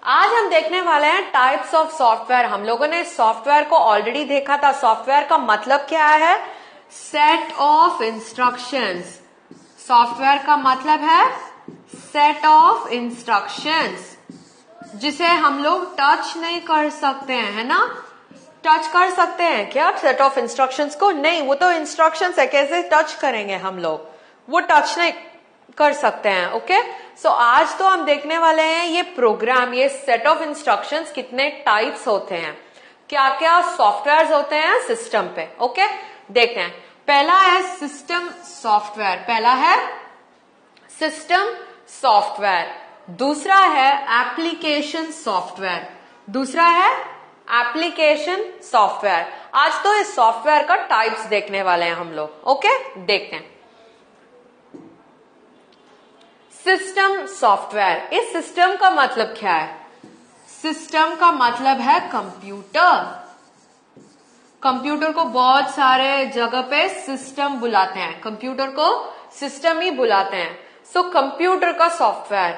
आज हम देखने वाले हैं टाइप्स ऑफ सॉफ्टवेयर। हम लोगों ने सॉफ्टवेयर को ऑलरेडी देखा था। सॉफ्टवेयर का मतलब क्या है? Set of instructions. सॉफ्टवेयर का मतलब है सेट ऑफ इंस्ट्रक्शंस जिसे हम लोग टच नहीं कर सकते हैं, है ना? टच कर सकते हैं क्या सेट ऑफ इंस्ट्रक्शंस को? नहीं, वो तो इंस्ट्रक्शंस है, कैसे टच करेंगे हम लोग? वो टच नहीं कर सकते हैं। ओके, सो आज तो हम देखने वाले हैं ये प्रोग्राम, ये सेट ऑफ इंस्ट्रक्शंस कितने टाइप्स होते हैं, क्या क्या सॉफ्टवेयर होते हैं सिस्टम पे। ओके, देखते हैं। पहला है सिस्टम सॉफ्टवेयर, पहला है सिस्टम सॉफ्टवेयर। दूसरा है एप्लीकेशन सॉफ्टवेयर, दूसरा है एप्लीकेशन सॉफ्टवेयर। आज तो इस सॉफ्टवेयर का टाइप्स देखने वाले हैं हम लोग। ओके, देखते हैं। सिस्टम सॉफ्टवेयर, इस सिस्टम का मतलब क्या है? सिस्टम का मतलब है कंप्यूटर। कंप्यूटर को बहुत सारे जगह पे सिस्टम बुलाते हैं, कंप्यूटर को सिस्टम ही बुलाते हैं। सो कंप्यूटर का सॉफ्टवेयर।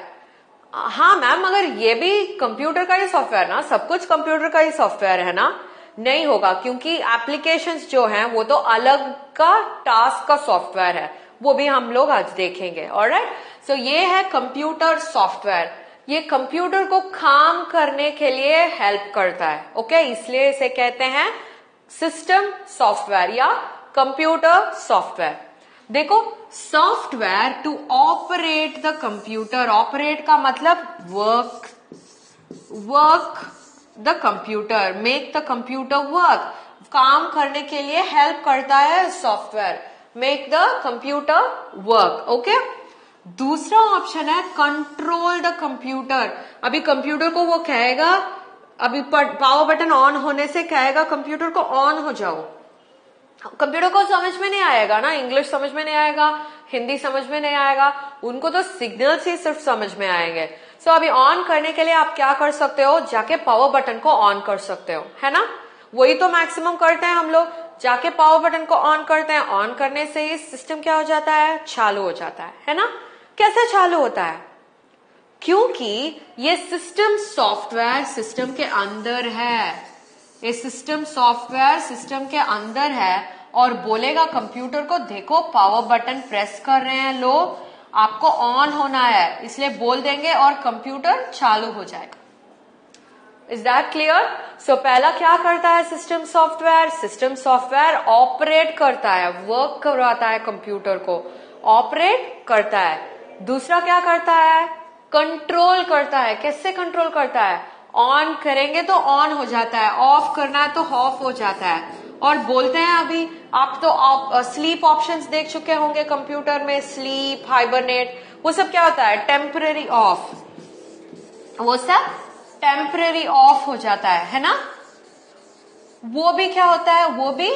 हाँ मैम, मगर ये भी कंप्यूटर का ही सॉफ्टवेयर ना, सब कुछ कंप्यूटर का ही सॉफ्टवेयर है ना? नहीं होगा, क्योंकि एप्लीकेशंस जो हैं वो तो अलग का टास्क का सॉफ्टवेयर है, वो भी हम लोग आज देखेंगे। ऑलराइट, सो ये है कंप्यूटर सॉफ्टवेयर। ये कंप्यूटर को काम करने के लिए हेल्प करता है। ओके, इसलिए इसे कहते हैं सिस्टम सॉफ्टवेयर या कंप्यूटर सॉफ्टवेयर। देखो, software to operate the computer. Operate का मतलब work the computer, make the computer work. काम करने के लिए हेल्प करता है software, make the computer work. Okay, दूसरा ऑप्शन है कंट्रोल द कंप्यूटर। अभी कंप्यूटर को वो कहेगा, अभी पावर बटन ऑन होने से कहेगा कंप्यूटर को ऑन हो जाओ। कंप्यूटर को समझ में नहीं आएगा ना, इंग्लिश समझ में नहीं आएगा, हिंदी समझ में नहीं आएगा, उनको तो सिग्नल्स ही सिर्फ समझ में आएंगे। सो अभी ऑन करने के लिए आप क्या कर सकते हो? जाके पावर बटन को ऑन कर सकते हो, है ना? वही तो मैक्सिमम करते हैं हम लोग, जाके पावर बटन को ऑन करते हैं। ऑन करने से ही सिस्टम क्या हो जाता है? चालू हो जाता है ना? कैसे चालू होता है? क्योंकि ये सिस्टम सॉफ्टवेयर सिस्टम के अंदर है। ये सिस्टम सॉफ्टवेयर सिस्टम के अंदर है और बोलेगा कंप्यूटर को, देखो पावर बटन प्रेस कर रहे हैं लोग, आपको ऑन होना है, इसलिए बोल देंगे और कंप्यूटर चालू हो जाएगा। Is that clear? सो पहला क्या करता है system software? System software operate करता है, वर्क करवाता है, कंप्यूटर को ऑपरेट करता है। दूसरा क्या करता है? कंट्रोल करता है। कैसे कंट्रोल करता है? ऑन करेंगे तो ऑन हो जाता है, ऑफ करना है तो ऑफ हो जाता है। और बोलते हैं, अभी आप तो स्लीप ऑप्शंस देख चुके होंगे कंप्यूटर में, स्लीप, हाइबरनेट, वो सब क्या होता है? टेम्पररी ऑफ, वो सब टेम्पररी ऑफ हो जाता है ना? वो भी क्या होता है? वो भी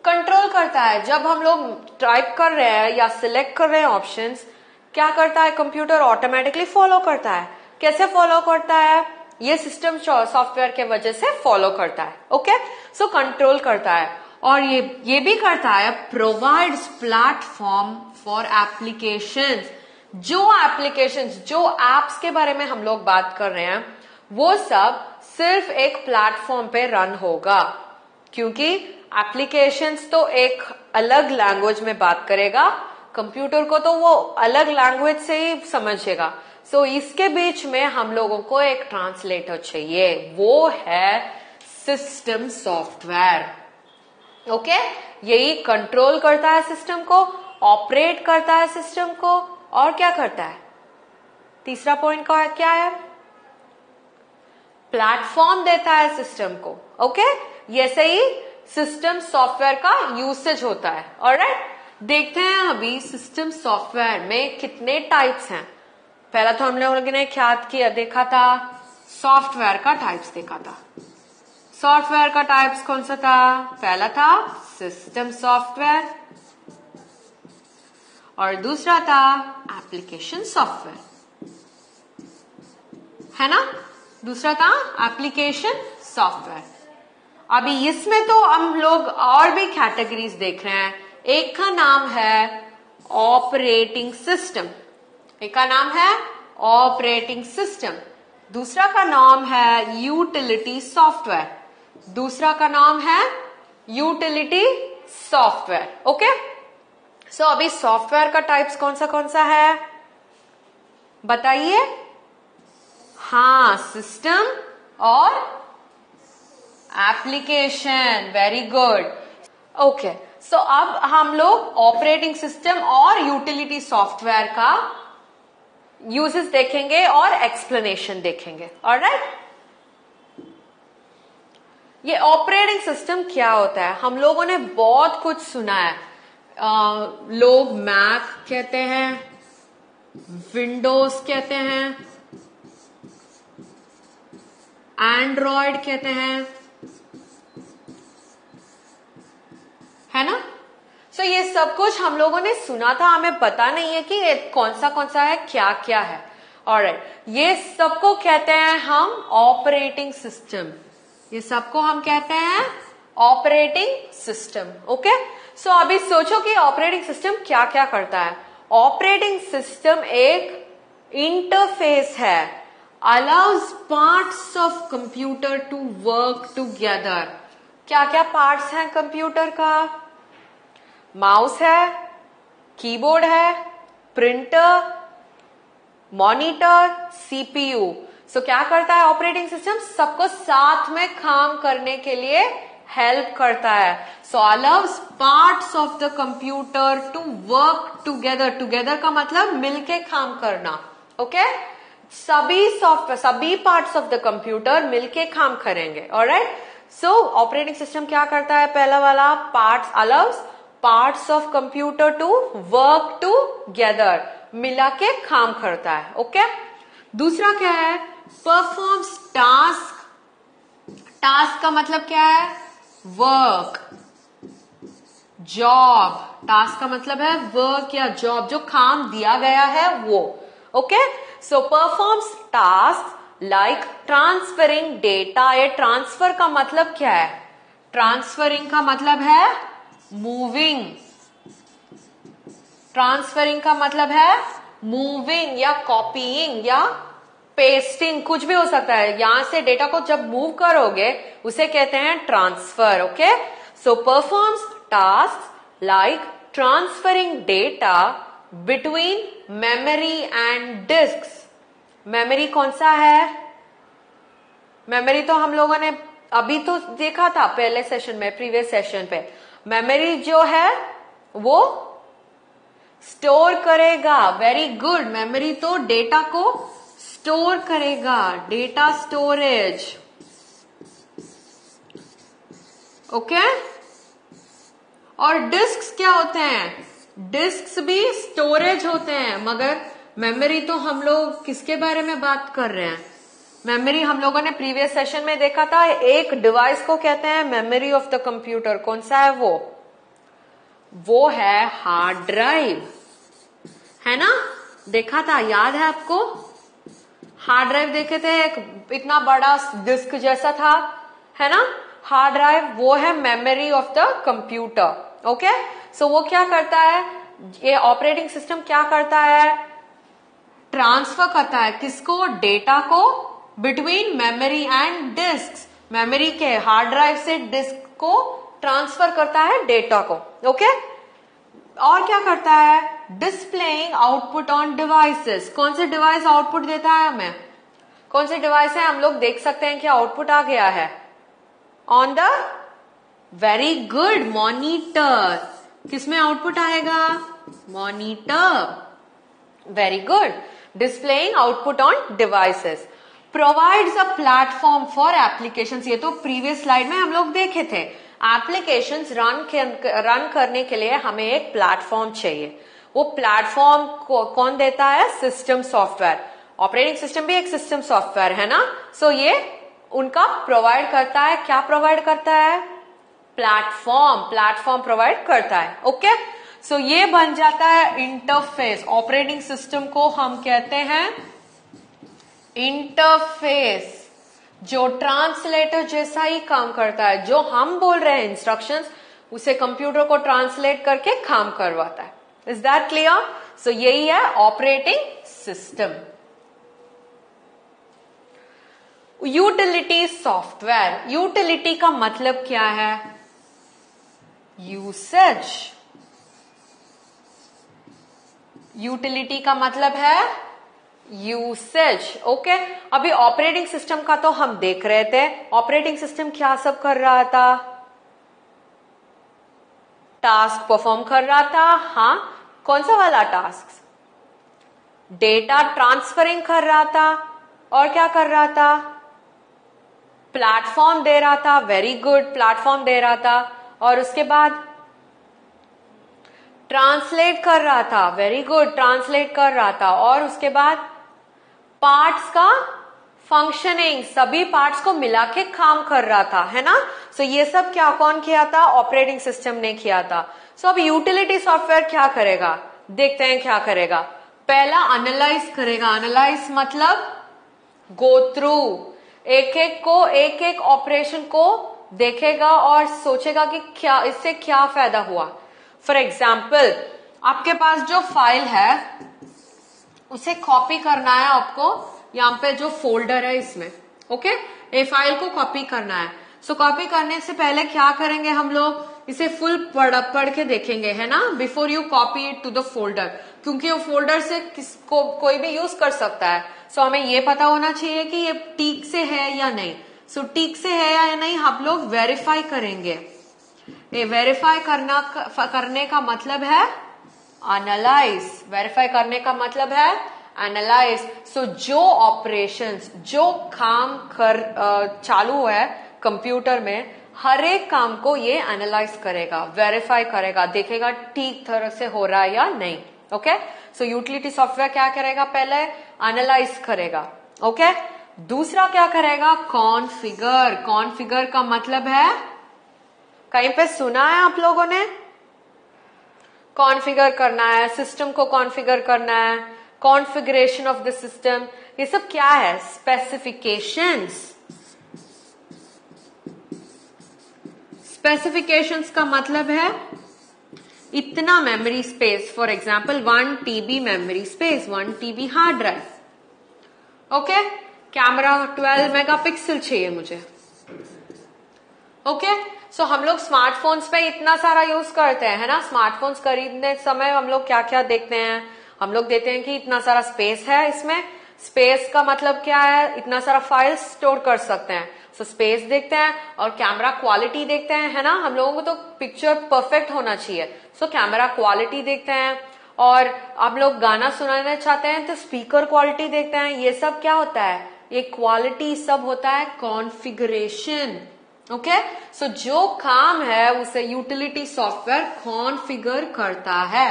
कंट्रोल करता है। जब हम लोग टाइप कर रहे हैं या सिलेक्ट कर रहे हैं ऑप्शंस, क्या करता है? कंप्यूटर ऑटोमेटिकली फॉलो करता है। कैसे फॉलो करता है? ये सिस्टम सॉफ्टवेयर के वजह से फॉलो करता है। ओके, सो कंट्रोल करता है। और ये भी करता है प्रोवाइड्स प्लेटफॉर्म फॉर एप्लीकेशंस। जो एप्लीकेशंस, जो एप्स के बारे में हम लोग बात कर रहे हैं, वो सब सिर्फ एक प्लेटफॉर्म पे रन होगा, क्योंकि एप्लीकेशंस तो एक अलग लैंग्वेज में बात करेगा, कंप्यूटर को तो वो अलग लैंग्वेज से ही समझेगा। सो इसके बीच में हम लोगों को एक ट्रांसलेटर चाहिए, वो है सिस्टम सॉफ्टवेयर। ओके, यही कंट्रोल करता है सिस्टम को, ऑपरेट करता है सिस्टम को, और क्या करता है? तीसरा पॉइंट का क्या है? प्लेटफॉर्म देता है सिस्टम को। ओके, ये सही सिस्टम सॉफ्टवेयर का यूसेज होता है। ऑलराइट, देखते हैं अभी सिस्टम सॉफ्टवेयर में कितने टाइप्स हैं। पहला तो हम लोगों ने क्या किया, देखा था सॉफ्टवेयर का टाइप्स देखा था। सॉफ्टवेयर का टाइप्स कौन सा था? पहला था सिस्टम सॉफ्टवेयर और दूसरा था एप्लीकेशन सॉफ्टवेयर, है ना? दूसरा था एप्लीकेशन सॉफ्टवेयर। अभी इसमें तो हम लोग और भी कैटेगरीज देख रहे हैं। एक का नाम है ऑपरेटिंग सिस्टम, एक का नाम है ऑपरेटिंग सिस्टम, दूसरा का नाम है यूटिलिटी सॉफ्टवेयर। दूसरा का नाम है यूटिलिटी सॉफ्टवेयर। ओके, सो अभी सॉफ्टवेयर का टाइप्स कौन सा है बताइए? हाँ, सिस्टम और एप्लीकेशन। Very good. ओके, सो अब हम लोग ऑपरेटिंग सिस्टम और यूटिलिटी सॉफ्टवेयर का यूजेस देखेंगे और एक्सप्लेनेशन देखेंगे। ऑलराइट, ये ऑपरेटिंग सिस्टम क्या होता है? हम लोगों ने बहुत कुछ सुना है। लोग मैक कहते हैं, विंडोज कहते हैं, एंड्रॉयड कहते हैं, है ना? सो ये सब कुछ हम लोगों ने सुना था, हमें पता नहीं है कि कौन सा है, क्या क्या है। ऑलराइट, ये सबको कहते हैं हम ऑपरेटिंग सिस्टम। ये सबको हम कहते हैं ऑपरेटिंग सिस्टम। ओके, सो अभी सोचो कि ऑपरेटिंग सिस्टम क्या क्या करता है। ऑपरेटिंग सिस्टम एक इंटरफेस है, allows parts of computer to work together. क्या क्या पार्ट्स हैं कंप्यूटर का? माउस है, कीबोर्ड है, प्रिंटर, मॉनिटर, सीपीयू। सो क्या करता है ऑपरेटिंग सिस्टम? सबको साथ में काम करने के लिए हेल्प करता है। So allows parts of the computer to work together. Together का मतलब मिलके काम करना। ओके, सभी पार्ट्स ऑफ द कंप्यूटर मिलके काम करेंगे। ऑलराइट, सो ऑपरेटिंग सिस्टम क्या करता है? पहला वाला parts, allows parts of computer to work together, मिला के काम करता है। ओके, दूसरा क्या है? Performs task. टास्क का मतलब क्या है? Work, job. टास्क का मतलब है वर्क या जॉब, जो काम दिया गया है वो। Okay, so performs task like transferring data. ये ट्रांसफर का मतलब क्या है? ट्रांसफरिंग का मतलब है मूविंग। ट्रांसफरिंग का मतलब है मूविंग या कॉपीइंग या पेस्टिंग, कुछ भी हो सकता है। यहां से डेटा को जब मूव करोगे उसे कहते हैं transfer. Okay, so performs task like transferring data between memory and disks. Memory कौन सा है? मेमोरी तो हम लोगों ने अभी तो देखा था पहले सेशन में, प्रीवियस सेशन पे। मेमोरी जो है वो स्टोर करेगा। वेरी गुड, मेमोरी तो डेटा को स्टोर करेगा, डेटा स्टोरेज। ओके, और डिस्क्स क्या होते हैं? डिस्क्स भी स्टोरेज होते हैं, मगर मेमोरी तो हम लोग किसके बारे में बात कर रहे हैं? मेमोरी हम लोगों ने प्रीवियस सेशन में देखा था, एक डिवाइस को कहते हैं मेमोरी ऑफ द कंप्यूटर। कौन सा है वो? वो है हार्ड ड्राइव, है ना? देखा था, याद है आपको? हार्ड ड्राइव देखे थे, एक इतना बड़ा डिस्क जैसा था, है ना? हार्ड ड्राइव वो है memory of the computer. Okay, so वो क्या करता है? ये ऑपरेटिंग सिस्टम क्या करता है? ट्रांसफर करता है किसको? डेटा को between memory and disk. Memory के हार्ड ड्राइव से डिस्क को ट्रांसफर करता है डेटा को। ओके, और क्या करता है? Displaying output on devices. कौन से डिवाइस आउटपुट देता है हमें? कौन से डिवाइस है? हम लोग देख सकते हैं कि आउटपुट आ गया है on the, very good, monitor. किसमें आउटपुट आएगा? Monitor. Very good, displaying output on devices. Provides a platform for applications. ये तो प्रीवियस स्लाइड में हम लोग देखे थे। एप्लीकेशंस रन करने के लिए हमें एक प्लेटफॉर्म चाहिए। वो प्लेटफॉर्म कौन देता है? System software. ऑपरेटिंग सिस्टम भी एक सिस्टम सॉफ्टवेयर है ना? सो ये उनका प्रोवाइड करता है। क्या प्रोवाइड करता है? प्लेटफॉर्म प्रोवाइड करता है। ओके, सो ये बन जाता है इंटरफेस। ऑपरेटिंग सिस्टम को हम कहते हैं इंटरफेस, जो ट्रांसलेटर जैसा ही काम करता है। जो हम बोल रहे हैं इंस्ट्रक्शंस, उसे कंप्यूटर को ट्रांसलेट करके काम करवाता है। Is that clear? सो यही है operating system. Utility software, utility का मतलब क्या है? यूसेज। यूटिलिटी का मतलब है यूसेज। ओके, अभी ऑपरेटिंग सिस्टम का तो हम देख रहे थे। ऑपरेटिंग सिस्टम क्या सब कर रहा था? टास्क परफॉर्म कर रहा था। हाँ, कौन सा वाला टास्क? डेटा ट्रांसफरिंग कर रहा था। और क्या कर रहा था? प्लेटफॉर्म दे रहा था। वेरी गुड, प्लेटफॉर्म दे रहा था। और उसके बाद ट्रांसलेट कर रहा था। वेरी गुड, ट्रांसलेट कर रहा था। और उसके बाद पार्ट्स का फंक्शनिंग, सभी पार्ट्स को मिला के काम कर रहा था, है ना। सो ये सब क्या कौन किया था? ऑपरेटिंग सिस्टम ने किया था। सो अब यूटिलिटी सॉफ्टवेयर क्या करेगा? देखते हैं क्या करेगा। पहला एनालाइज करेगा। एनालाइज मतलब गो थ्रू, एक एक ऑपरेशन को देखेगा और सोचेगा कि क्या इससे क्या फायदा हुआ। फॉर एग्जाम्पल, आपके पास जो फाइल है उसे कॉपी करना है आपको। यहाँ पे जो फोल्डर है इसमें, ओके, ये फाइल को कॉपी करना है। सो कॉपी करने से पहले क्या करेंगे हम लोग? इसे फुल पढ़ के देखेंगे, है ना, before you copy it to the folder, क्योंकि वो फोल्डर से किसको कोई भी यूज कर सकता है। सो हमें ये पता होना चाहिए कि ये ठीक से है या नहीं। सो ठीक से है या नहीं हम लोग वेरीफाई करेंगे। ये वेरीफाई करने का मतलब है एनालाइज। वेरीफाई करने का मतलब है एनालाइज। सो जो ऑपरेशंस, जो काम चालू है कंप्यूटर में, हर एक काम को ये एनालाइज करेगा, वेरीफाई करेगा, देखेगा ठीक तरह से हो रहा है या नहीं। ओके, सो यूटिलिटी सॉफ्टवेयर क्या करेगा? पहले एनालाइज करेगा। ओके, दूसरा क्या करेगा? कॉन्फ़िगर। कॉन्फ़िगर का मतलब है, कहीं पे सुना है आप लोगों ने? कॉन्फ़िगर करना है, सिस्टम को कॉन्फ़िगर करना है, कॉन्फ़िगरेशन ऑफ द सिस्टम। ये सब क्या है? स्पेसिफिकेशंस। स्पेसिफिकेशंस का मतलब है इतना memory space, for example 1 TB memory space, 1 TB hard drive. Okay, camera 12 megapixel चाहिए मुझे। ओके, सो हम लोग स्मार्टफोन्स पे इतना सारा यूज करते हैं, है ना। स्मार्टफोन्स खरीदने समय हम लोग क्या क्या देखते हैं? हम लोग देखते हैं कि इतना सारा स्पेस है इसमें। स्पेस का मतलब क्या है? इतना सारा फाइल स्टोर कर सकते हैं। सो स्पेस देखते हैं और कैमरा क्वालिटी देखते हैं, है ना। हम लोगों को तो पिक्चर परफेक्ट होना चाहिए, सो कैमरा क्वालिटी देखते हैं। और आप लोग गाना सुनाना चाहते हैं तो स्पीकर क्वालिटी देखते हैं। ये सब क्या होता है? ये क्वालिटी सब होता है कॉन्फ़िगरेशन। ओके, सो जो काम है उसे यूटिलिटी सॉफ्टवेयर कॉन्फ़िगर करता है।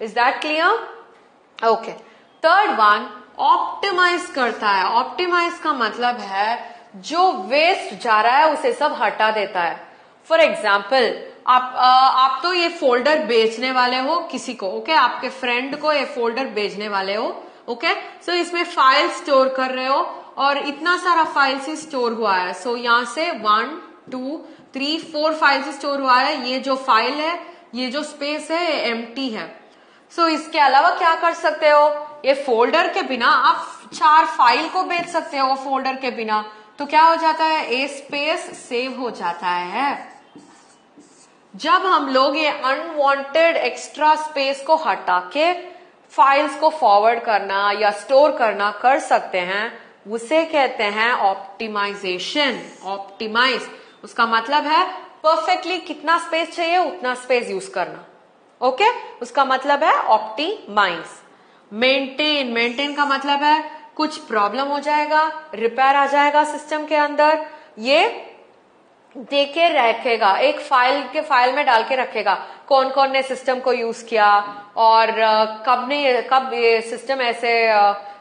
Is that clear? Okay, third one optimize करता है। ऑप्टिमाइज का मतलब है जो वेस्ट जा रहा है उसे सब हटा देता है। फॉर एग्जाम्पल, आप तो ये फोल्डर बेचने वाले हो किसी को, ओके, आपके फ्रेंड को ये फोल्डर बेचने वाले हो। ओके, सो इसमें फाइल स्टोर कर रहे हो और इतना सारा फाइल से स्टोर हुआ है। सो यहाँ से 1 2 3 4 फाइल से स्टोर हुआ है। ये जो फाइल है, ये जो स्पेस है, ये एम्प्टी है। सो इसके अलावा क्या कर सकते हो? ये फोल्डर के बिना आप 4 फाइल को बेच सकते हो फोल्डर के बिना। तो क्या हो जाता है? ये स्पेस सेव हो जाता है। जब हम लोग ये अनवांटेड एक्स्ट्रा स्पेस को हटा के फाइल्स को फॉरवर्ड करना या स्टोर करना कर सकते हैं, उसे कहते हैं ऑप्टिमाइजेशन। ऑप्टिमाइज, उसका मतलब है परफेक्टली कितना स्पेस चाहिए उतना स्पेस यूज करना। ओके, उसका मतलब है ऑप्टिमाइज। मेंटेन, मेंटेन का मतलब है कुछ प्रॉब्लम हो जाएगा, रिपेयर आ जाएगा सिस्टम के अंदर, ये देखे रखेगा, एक फाइल में डाल के रखेगा कौन कौन ने सिस्टम को यूज किया और कब ये सिस्टम ऐसे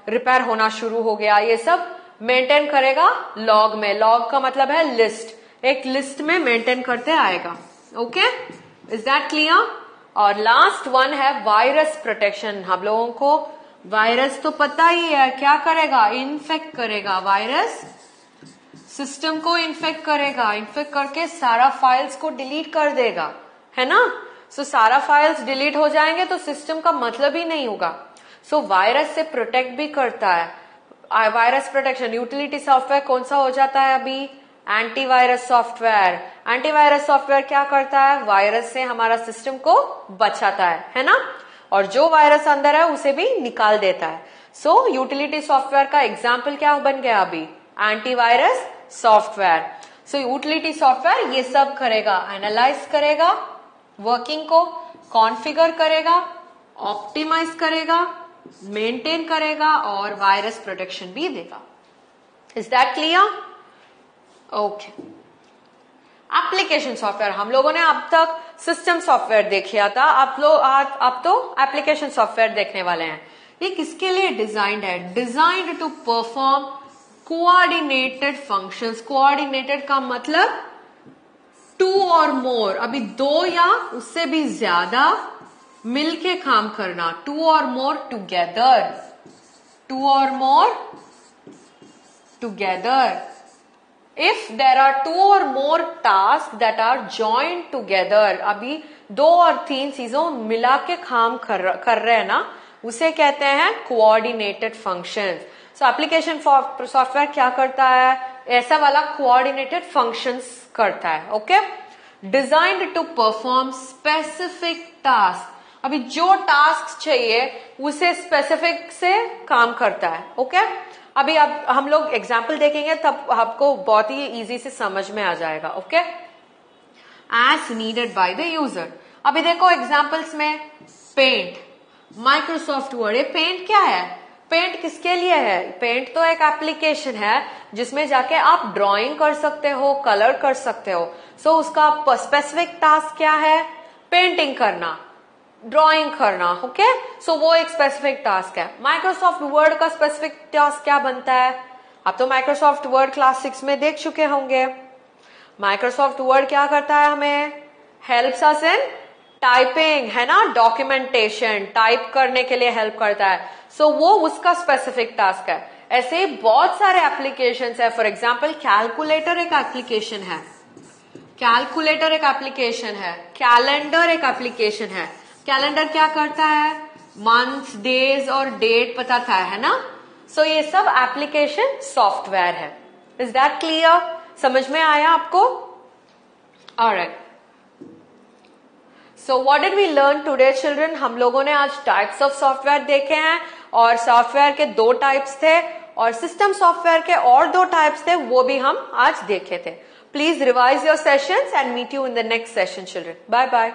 रिपेयर होना शुरू हो गया, ये सब मेंटेन करेगा लॉग में। लॉग का मतलब है लिस्ट, एक लिस्ट में मेंटेन करते आएगा। Okay, is that clear? और लास्ट वन है वायरस प्रोटेक्शन। हम लोगों को वायरस तो पता ही है, क्या करेगा? इन्फेक्ट करेगा। वायरस सिस्टम को इन्फेक्ट करेगा, इन्फेक्ट करके सारा फाइल्स को डिलीट कर देगा, है ना। सो सारा फाइल्स डिलीट हो जाएंगे तो सिस्टम का मतलब ही नहीं होगा। सो वायरस से प्रोटेक्ट भी करता है। वायरस प्रोटेक्शन, यूटिलिटी सॉफ्टवेयर कौन सा हो जाता है अभी? Antivirus software. एंटीवायरस सॉफ्टवेयर क्या करता है? वायरस से हमारा सिस्टम को बचाता है ना, और जो वायरस अंदर है उसे भी निकाल देता है। सो यूटिलिटी सॉफ्टवेयर का एग्जाम्पल क्या बन गया अभी? Antivirus software. सो यूटिलिटी सॉफ्टवेयर ये सब करेगा, एनालाइज करेगा वर्किंग को, कॉन्फ़िगर करेगा, ऑप्टिमाइज करेगा, मेंटेन करेगा और वायरस प्रोटेक्शन भी देगा। Is that clear? Okay. Application software, हम लोगों ने अब तक सिस्टम सॉफ्टवेयर देखा था, आप तो एप्लीकेशन सॉफ्टवेयर देखने वाले हैं। ये किसके लिए डिजाइंड है? Designed to perform coordinated functions. Coordinated का मतलब टू और मोर, अभी दो या उससे भी ज्यादा मिलके काम करना, to or more together, two or more together. If there are two or more task that are joined together, अभी दो और तीन चीजों मिला के काम कर रहे हैं ना, उसे कहते हैं coordinated functions. So application software क्या करता है? ऐसा वाला कोऑर्डिनेटेड फंक्शंस करता है। Okay. Designed to perform specific task, अभी जो टास्क चाहिए उसे स्पेसिफिक से काम करता है। ओके। अभी अब हम लोग एग्जाम्पल देखेंगे तब आपको बहुत ही इजी से समझ में आ जाएगा। Okay. As needed by the user, अभी देखो एग्जाम्पल्स में पेंट, माइक्रोसॉफ्ट वर्ड। ये पेंट क्या है? पेंट किसके लिए है? पेंट तो एक एप्लीकेशन है जिसमें जाके आप ड्राइंग कर सकते हो, कलर कर सकते हो। सो उसका स्पेसिफिक टास्क क्या है? पेंटिंग करना, ड्राइंग करना। ओके। सो वो एक स्पेसिफिक टास्क है। माइक्रोसॉफ्ट वर्ड का स्पेसिफिक टास्क क्या बनता है? आप तो माइक्रोसॉफ्ट वर्ड क्लास 6 में देख चुके होंगे। माइक्रोसॉफ्ट वर्ड क्या करता है? हमें हेल्प्स अस इन टाइपिंग, है ना, डॉक्यूमेंटेशन, टाइप करने के लिए हेल्प करता है। सो वो उसका स्पेसिफिक टास्क है। ऐसे ही बहुत सारे एप्लीकेशंस है। फॉर एग्जांपल कैलकुलेटर एक एप्लीकेशन है, कैलकुलेटर एक एप्लीकेशन है, कैलेंडर एक एप्लीकेशन है। कैलेंडर क्या करता है? मंथ्स, डेज और डेट बताता है ना। सो ये सब एप्लीकेशन सॉफ्टवेयर है। Is that clear? समझ में आया आपको? Alright. So what did we learn today children? हम लोगों ने आज टाइप्स ऑफ सॉफ्टवेयर देखे हैं, और सॉफ्टवेयर के दो टाइप्स थे, और सिस्टम सॉफ्टवेयर के और दो टाइप्स थे, वो भी हम आज देखे थे। Please revise your sessions and meet you in the next session children. Bye bye.